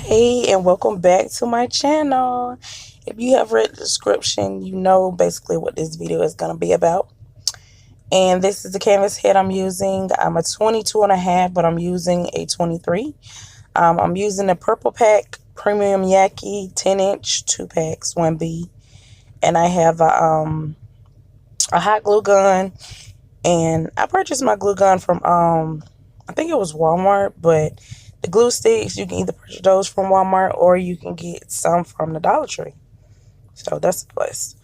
Hey, and welcome back to my channel. If you have read the description, you know basically what this video is going to be about. And this is the canvas head I'm using. I'm a 22 and a half, but I'm using a 23. I'm using a Purple Pack Premium Yaki 10-inch 2 packs 1B. And I have a hot glue gun. And I purchased my glue gun from, I think it was Walmart, but the glue sticks, you can either purchase those from Walmart or you can get some from the Dollar Tree. So that's a plus.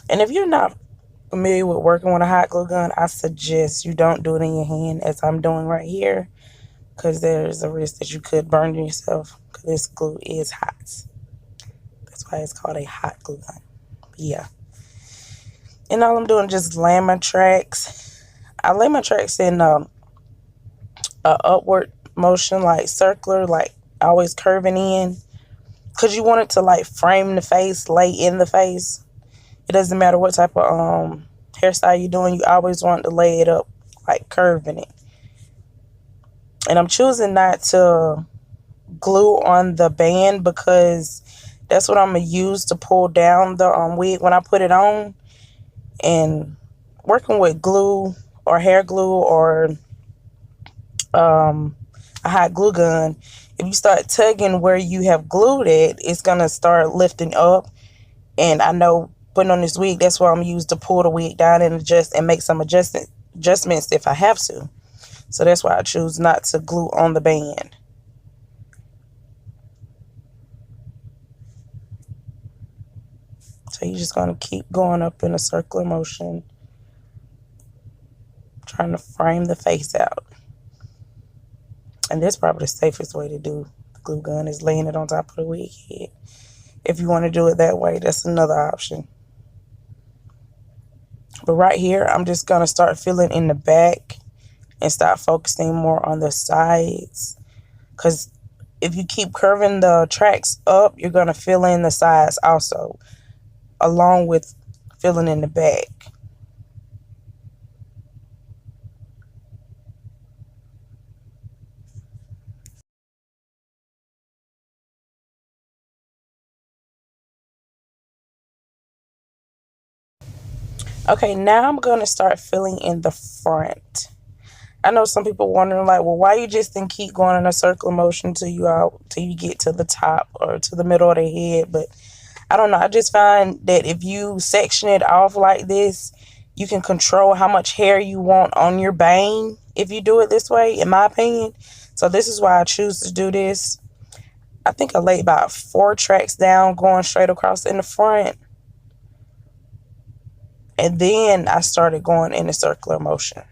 And if you're not familiar with working with a hot glue gun, I suggest you don't do it in your hand as I'm doing right here, because there's a risk that you could burn yourself because this glue is hot. That's why it's called a hot glue gun. But yeah. And all I'm doing is just laying my tracks. I lay my tracks in a upward motion, like circular, like always curving in, because you want it to like frame the face, lay in the face. It doesn't matter what type of hairstyle you're doing, you always want to lay it up like curving it. And I'm choosing not to glue on the band because that's what I'm gonna use to pull down the wig when I put it on. And working with glue or hair glue or a hot glue gun, if you start tugging where you have glued it, it's gonna start lifting up. And I know putting on this wig, that's what I'm used to pull the wig down and adjust and make some adjustments if I have to. So that's why I choose not to glue on the band. So you're just gonna keep going up in a circular motion, trying to frame the face out. And that's probably the safest way to do the glue gun, is laying it on top of the wig head. If you want to do it that way, that's another option. But right here, I'm just going to start filling in the back and start focusing more on the sides. Because if you keep curving the tracks up, you're going to fill in the sides also, along with filling in the back. Okay, now I'm going to start filling in the front. I know some people wondering, like, well, why you just didn't keep going in a circular motion till you get to the top or to the middle of the head. But I don't know. I just find that if you section it off like this, you can control how much hair you want on your bang if you do it this way, in my opinion. So this is why I choose to do this. I think I laid about 4 tracks down going straight across in the front. And then I started going in a circular motion.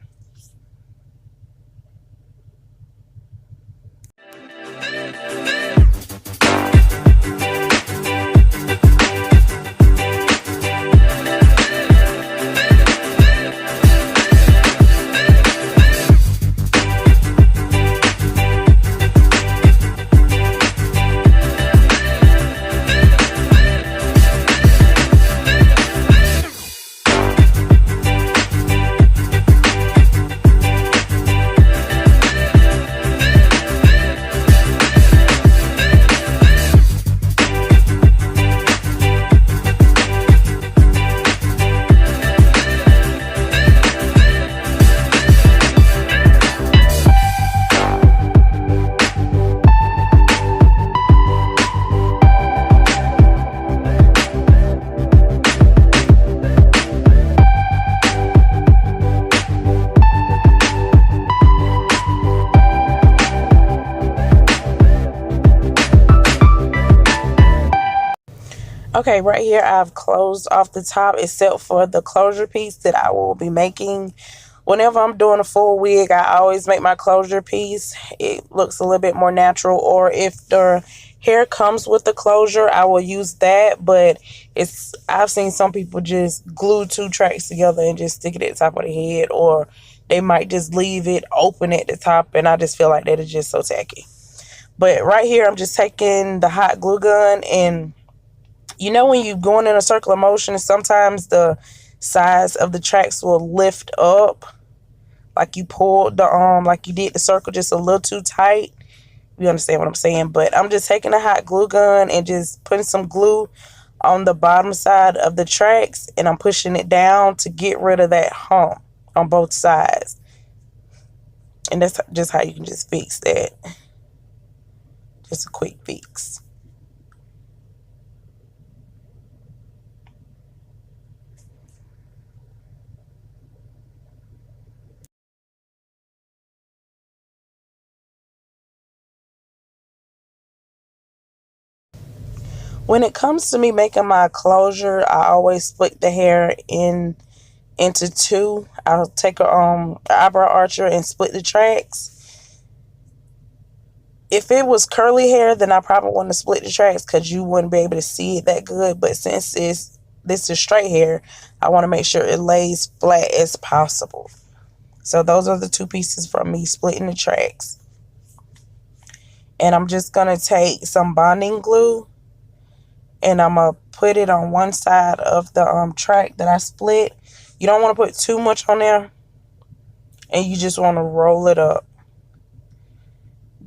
Okay, right here I've closed off the top except for the closure piece that I will be making. Whenever I'm doing a full wig, I always make my closure piece. It looks a little bit more natural. Or if the hair comes with the closure, I will use that. But I've seen some people just glue 2 tracks together and just stick it at the top of the head. Or they might just leave it open at the top, and I just feel like that is just so tacky. But right here, I'm just taking the hot glue gun, and you know when you're going in a circular motion, sometimes the sides of the tracks will lift up, like you pulled the like you did the circle just a little too tight. You understand what I'm saying? But I'm just taking a hot glue gun and just putting some glue on the bottom side of the tracks, and I'm pushing it down to get rid of that hump on both sides. And that's just how you can just fix that. Just a quick fix. When it comes to me making my closure, I always split the hair into two. I'll take a eyebrow archer and split the tracks. If it was curly hair, then I probably want to split the tracks because you wouldn't be able to see it that good. But since this is straight hair, I want to make sure it lays flat as possible. So those are the two pieces from me splitting the tracks. And I'm just going to take some bonding glue and I'm going to put it on one side of the track that I split. You don't want to put too much on there, and you just want to roll it up.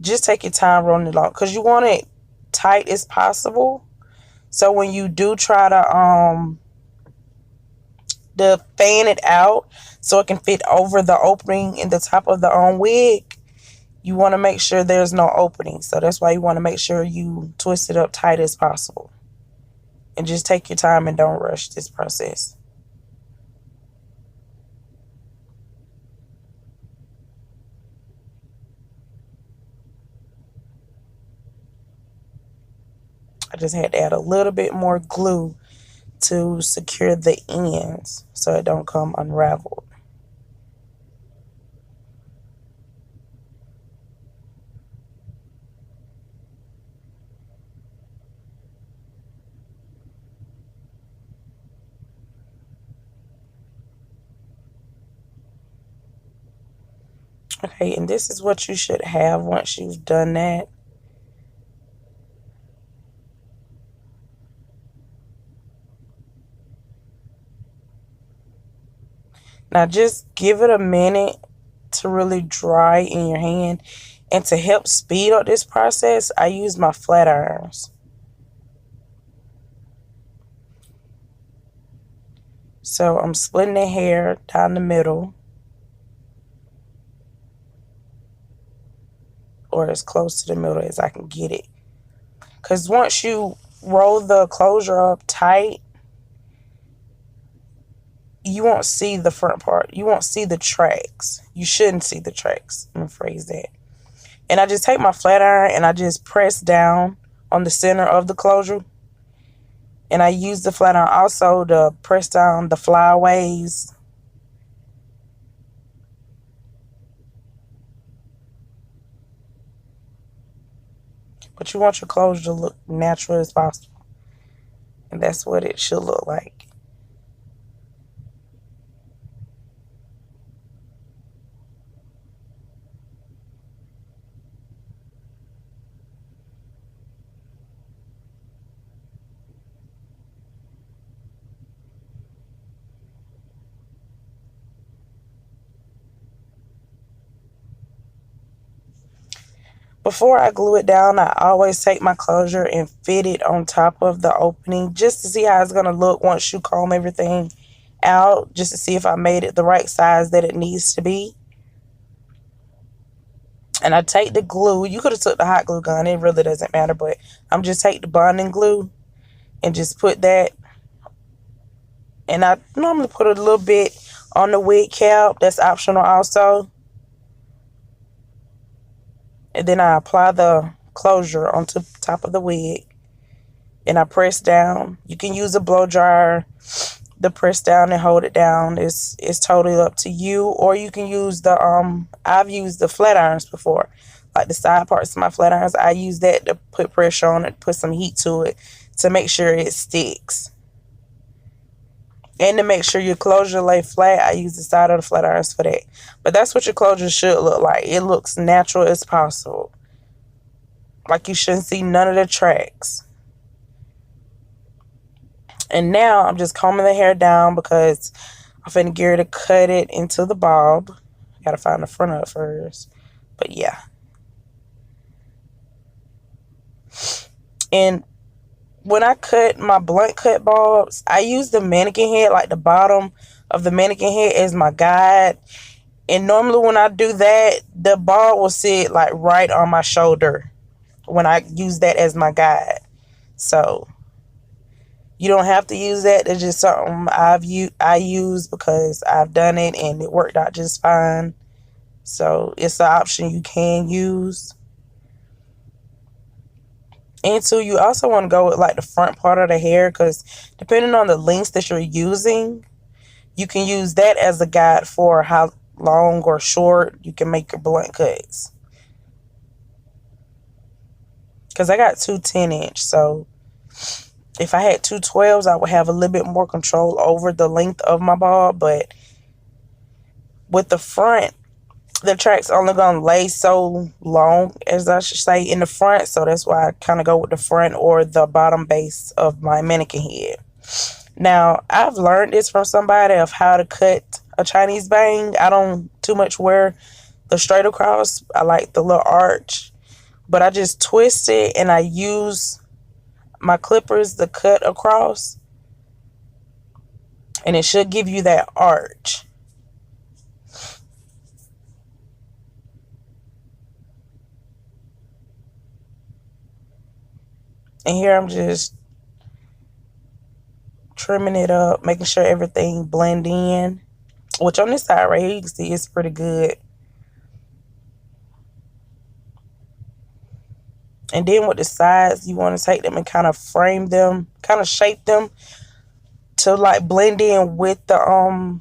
Just take your time rolling it out because you want it tight as possible. So when you do try to fan it out so it can fit over the opening in the top of the wig, you want to make sure there's no opening. So that's why you want to make sure you twist it up tight as possible. And just take your time and don't rush this process. I just had to add a little bit more glue to secure the ends so it don't come unraveled. Okay, and this is what you should have once you've done that. Now just give it a minute to really dry in your hand. And to help speed up this process, I use my flat irons. So I'm splitting the hair down the middle, or as close to the middle as I can get it. Because once you roll the closure up tight, you won't see the front part. You won't see the tracks. You shouldn't see the tracks. I'm going to phrase that. And I just take my flat iron and I just press down on the center of the closure. And I use the flat iron also to press down the flyaways. But you want your closure to look natural as possible. And that's what it should look like. Before I glue it down, I always take my closure and fit it on top of the opening just to see how it's going to look once you comb everything out, just to see if I made it the right size that it needs to be. And I take the glue. You could have took the hot glue gun. It really doesn't matter, but I'm just take the bonding glue and just put that. And I normally put a little bit on the wig cap. That's optional also. And then I apply the closure onto the top of the wig. And I press down. You can use a blow dryer to press down and hold it down. It's totally up to you. Or you can use the I've used the flat irons before. Like the side parts of my flat irons, I use that to put pressure on it, put some heat to it to make sure it sticks. And to make sure your closure lay flat, I use the side of the flat irons for that. But that's what your closure should look like. It looks natural as possible. Like you shouldn't see none of the tracks. And now I'm just combing the hair down because I'm finna get ready to cut it into the bob. Gotta find the front of it first. But yeah. And when I cut my blunt cut bobs, I use the mannequin head, like the bottom of the mannequin head, as my guide. And normally when I do that, the bob will sit like right on my shoulder when I use that as my guide. So you don't have to use that. It's just something I use because I've done it and it worked out just fine. So it's an option you can use. And so you also want to go with like the front part of the hair, because depending on the lengths that you're using, you can use that as a guide for how long or short you can make your blunt cuts. Because I got two 10-inch, so if I had two 12s, I would have a little bit more control over the length of my bob. But with the front, the track's only going to lay so long, as I should say, in the front. So that's why I kind of go with the front or the bottom base of my mannequin head. Now, I've learned this from somebody of how to cut a Chinese bang. I don't too much wear the straight across. I like the little arch. But I just twist it and I use my clippers to cut across. And it should give you that arch. And here I'm just trimming it up, making sure everything blend in. Which on this side right here, you can see it's pretty good. And then with the sides, you want to take them and kind of frame them, kind of shape them to like blend in with the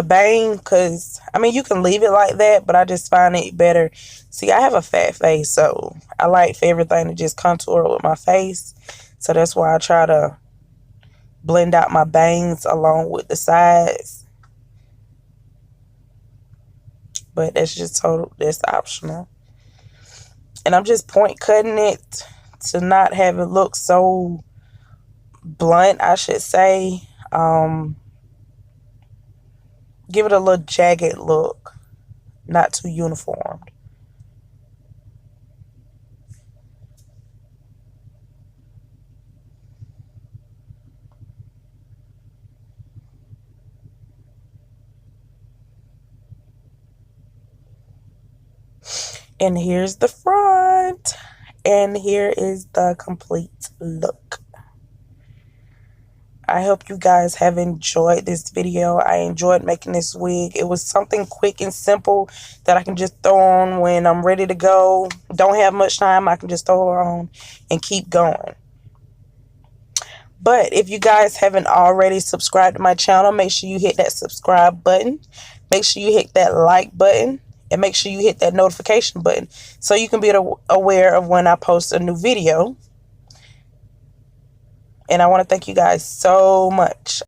bang. Because I mean, you can leave it like that, but I just find it better. See, I have a fat face, so I like for everything to just contour with my face. So that's why I try to blend out my bangs along with the sides. But that's just that's optional. And I'm just point cutting it to not have it look so blunt, I should say. Give it a little jagged look, not too uniformed. And here's the front. And here is the complete look. I hope you guys have enjoyed this video. I enjoyed making this wig. It was something quick and simple that I can just throw on when I'm ready to go. Don't have much time. I can just throw it on and keep going. But if you guys haven't already subscribed to my channel, make sure you hit that subscribe button. Make sure you hit that like button. And make sure you hit that notification button so you can be aware of when I post a new video. And I want to thank you guys so much.